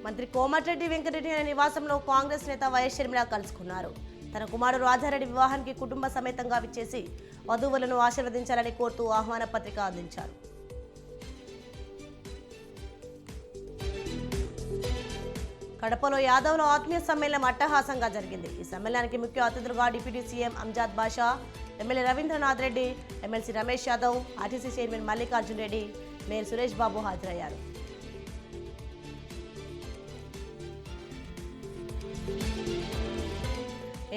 మంత్రి కోమటిరెడ్డి వెంకటరెడ్డి అనే నివాసంలో కాంగ్రెస్ నేత వైఎస్ షర్మిల కలుసుకున్నారు. తన కుమారుడు రాజారెడ్డి వివాహానికి కుటుంబ సమేతంగా విచ్చేసి వధువులను ఆశీర్వదించాలని కోరుతూ ఆహ్వాన పత్రిక అందించారు. కడపలో యాదవ్ల ఆత్మీయ సమ్మేళనం అట్టహాసంగా జరిగింది. ఈ సమ్మేళనానికి ముఖ్య అతిథులుగా deputy CM Amjad Basha, MLA Ravindranath Reddy, MLC Ramesh Yadav, RTC chairman Mallikarjun Reddy, mayor Suresh Babu హాజరయ్యారు.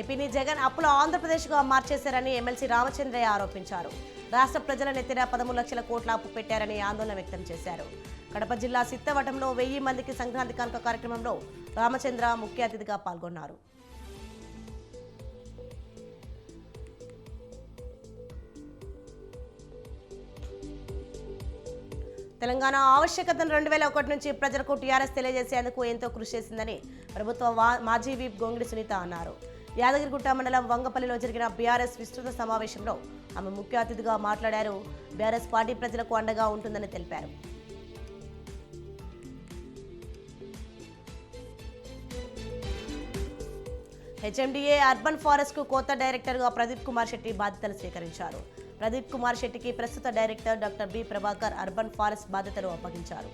ఏపీని జగన్ అప్పుల ఆంధ్రప్రదేశ్గా మార్చేశారని ఎమ్మెల్సీ రామచంద్రయ్య ఆరోపించారు. రాష్ట్ర ప్రజల నెత్తిన 13 లక్షల కోట్ల అప్పు పెట్టారని ఆందోళన వ్యక్తం చేశారు. కడప జిల్లా సిత్తవటంలో 1000 మందికి సంక్రాంతి కానుక కార్యక్రమంలో రామచంద్ర ముఖ్య అతిథిగా పాల్గొన్నారు. తెలంగాణ ఆవశ్యకతను 2001 నుంచి ప్రజలకు టీఆర్ఎస్ తెలియజేసేందుకు ఎంతో కృషి చేసిందని ప్రభుత్వ మాజీ విప్ గొంగిడి సునీత అన్నారు. యాదగిరిగుట్ట మండలం వంగపల్లిలో జరిగిన బీఆర్ఎస్ విస్తృత సమావేశంలో ఆమె ముఖ్య అతిథిగా మాట్లాడారు. బీఆర్ఎస్ పార్టీ ప్రజలకు అండగా ఉంటుందని తెలిపారు. హెచ్ఎండిఏ అర్బన్ ఫారెస్ట్ కు కొత్త డైరెక్టర్గా ప్రదీప్ కుమార్ శెట్టి బాధ్యతలు స్వీకరించారు. ప్రదీప్ కుమార్ శెట్టికి ప్రస్తుత director doctor B Prabhakar urban forest బాధ్యతలు అప్పగించారు.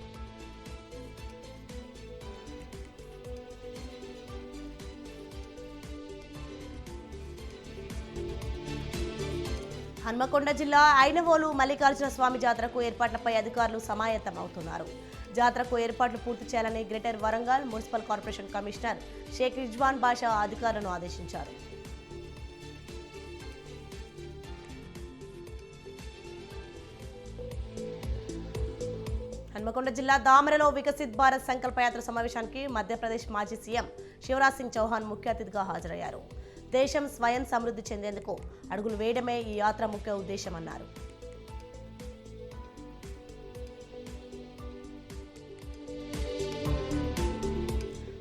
హన్మకొండ జిల్లా ఐనవోలు మల్లికార్జున స్వామి జాతరకు ఏర్పాట్లపై అధికారులు సమాయత్తం అవుతున్నారు. జాతరకు ఏర్పాట్లు పూర్తి చేయాలని greater Warangal municipal corporation commissioner Sheikh Rizwan Basha అధికారులను ఆదేశించారు. హన్మకొండ జిల్లా దామరలో వికసిత్ భారత్ సంకల్పయాత్ర సమావేశానికి మధ్యప్రదేశ్ మాజీ సీఎం శివరాజ్ సింగ్ చౌహాన్ ముఖ్య అతిథిగా హాజరయ్యారు. దేశం స్వయం సమృద్ధి చెందేందుకు అడుగులు వేయడమే ఈ యాత్ర ముఖ్య ఉద్దేశమన్నారు.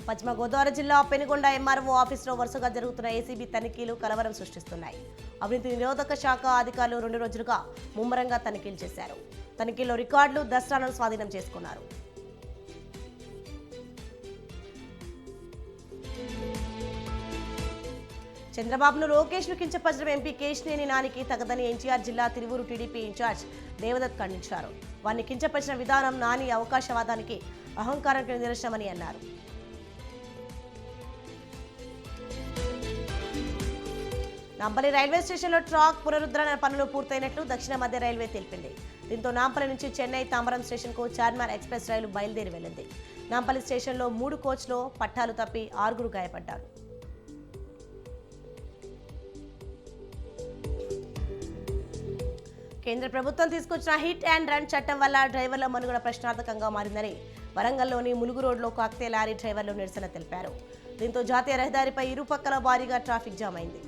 పశ్చిమ గోదావరి జిల్లా పెనుగొండ ఎంఆర్ఓ ఆఫీసులో వరుసగా జరుగుతున్న ఏసీబీ తనిఖీలు కలవరం సృష్టిస్తున్నాయి. అవినీతి నిరోధక శాఖ అధికారులు 2 రోజులుగా ముమ్మరంగా తనిఖీలు చేశారు. తనిఖీల్లో రికార్డులు, దస్త్రాలను స్వాధీనం చేసుకున్నారు. చంద్రబాబును లోకేష్ను కించపరచడం ఎంపీ కేశినేని నానికి తగదని ఎన్టీఆర్ జిల్లా తిరువూరు టీడీపీ ఇన్ఛార్జ్ దేవదత్ ఖండించారు. వారిని కించపరిచిన విధానం నాని అవకాశవాదానికి, అహంకారానికి నిదర్శనమని అన్నారు. నాంపల్లి రైల్వే స్టేషన్లో ట్రాక్ పునరుద్ధరణ పనులు పూర్తయినట్లు దక్షిణ మధ్య రైల్వే తెలిపింది. దీంతో నాంపల్లి నుంచి చెన్నై తాంబరం స్టేషన్కు చార్మినార్ ఎక్స్ప్రెస్ రైలు బయలుదేరి వెళ్లింది. నాంపల్లి స్టేషన్లో 3 కోచ్లో పట్టాలు తప్పి 6 గాయపడ్డారు. కేంద్ర ప్రభుత్వం తీసుకొచ్చిన హిట్ అండ్ రన్ చట్టం వల్ల డ్రైవర్ల మనుగడ ప్రశ్నార్థకంగా మారిందని వరంగల్లోని ములుగు రోడ్లో కాక్తే లారీ డ్రైవర్లు నిరసన తెలిపారు. దీంతో జాతీయ రహదారిపై ఇరుపక్కల భారీగా ట్రాఫిక్ జామ్ అయింది.